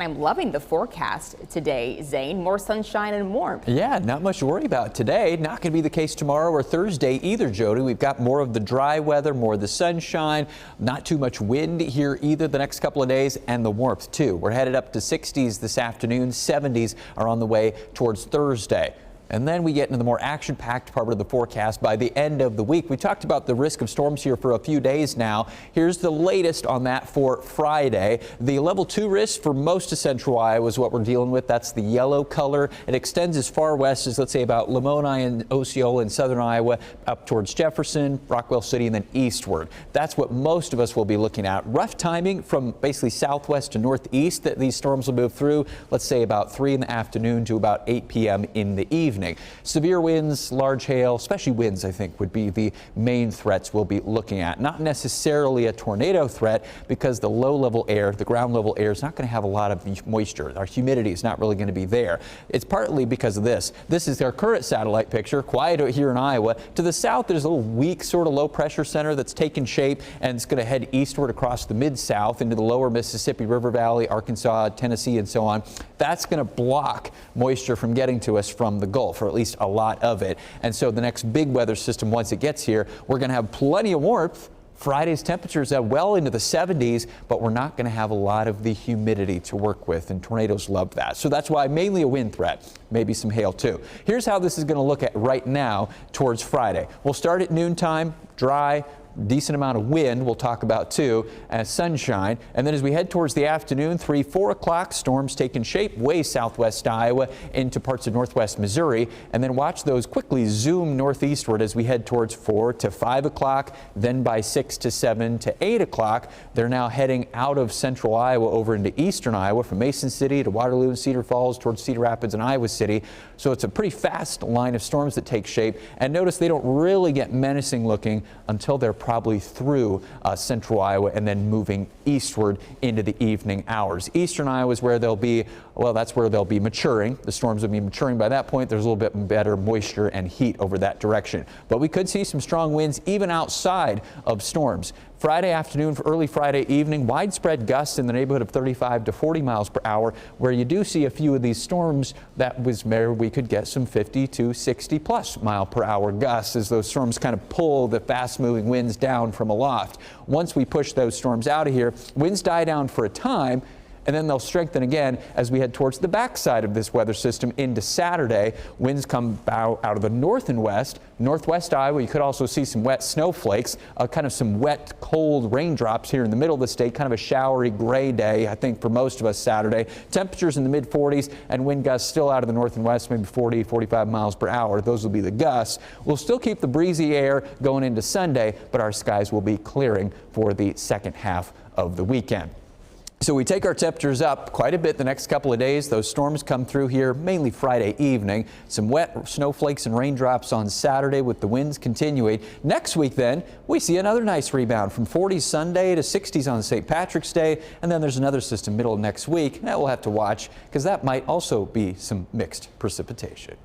and I'm loving the forecast today, Zane. More sunshine and warmth. Yeah, not much to worry about today. Not going to be the case tomorrow or Thursday either, Jody. We've got more of the dry weather, more of the sunshine, not too much wind here either the next couple of days, and the warmth too. We're headed up to 60s this afternoon. 70s are on the way towards Thursday. And then we get into the more action-packed part of the forecast by the end of the week. We talked about the risk of storms here for a few days now. Here's the latest on that for Friday. The level 2 risk for most of central Iowa is what we're dealing with. That's the yellow color. It extends as far west as, let's say, about Lamoni and Osceola in southern Iowa, up towards Jefferson, Rockwell City, and then eastward. That's what most of us will be looking at. Rough timing from basically southwest to northeast that these storms will move through, let's say about 3 in the afternoon to about 8 p.m. in the evening. Severe winds, large hail, especially winds, I think, would be the main threats we'll be looking at. Not necessarily a tornado threat because the low-level air, the ground-level air is not going to have a lot of moisture. Our humidity is not really going to be there. It's partly because of this. This is our current satellite picture, quiet here in Iowa. To the south, there's a little weak sort of low-pressure center that's taken shape, and it's going to head eastward across the mid-south into the lower Mississippi River Valley, Arkansas, Tennessee, and so on. That's going to block moisture from getting to us from the Gulf, or at least a lot of it. And so the next big weather system, once it gets here, we're going to have plenty of warmth. Friday's temperatures are well into the 70s, but we're not going to have a lot of the humidity to work with, and tornadoes love that. So that's why mainly a wind threat, maybe some hail too. Here's how this is going to look at right now towards Friday. We'll start at noontime, dry, decent amount of wind we'll talk about too, as sunshine. And then as we head towards the afternoon, 3, 4 o'clock, storms taking shape way southwest Iowa into parts of northwest Missouri. And then watch those quickly zoom northeastward as we head towards 4 to 5 o'clock. Then by 6 to 7 to 8 o'clock, they're now heading out of central Iowa over into eastern Iowa from Mason City to Waterloo and Cedar Falls towards Cedar Rapids and Iowa City. So it's a pretty fast line of storms that take shape. And notice they don't really get menacing looking until they're probably through central Iowa and then moving eastward into the evening hours. Eastern Iowa is where they'll be, well, that's where they'll be maturing. The storms will be maturing by that point. There's a little bit better moisture and heat over that direction. But we could see some strong winds even outside of storms. Friday afternoon for early Friday evening, widespread gusts in the neighborhood of 35 to 40 miles per hour. Where you do see a few of these storms, that was where we could get some 50 to 60 plus mile per hour gusts as those storms kind of pull the fast moving winds down from aloft. Once we push those storms out of here, winds die down for a time, and then they'll strengthen again as we head towards the backside of this weather system into Saturday. Winds come out of the north and west. Northwest Iowa, you could also see some wet snowflakes, kind of some wet, cold raindrops here in the middle of the state, kind of a showery gray day, I think, for most of us Saturday. Temperatures in the mid 40s and wind gusts still out of the north and west, maybe 40, 45 miles per hour. Those will be the gusts. We'll still keep the breezy air going into Sunday, but our skies will be clearing for the second half of the weekend. So we take our temperatures up quite a bit the next couple of days. Those storms come through here mainly Friday evening. Some wet snowflakes and raindrops on Saturday with the winds continuing. Next week then, we see another nice rebound from 40s Sunday to 60s on St. Patrick's Day. And then there's another system middle of next week that we'll have to watch because that might also be some mixed precipitation.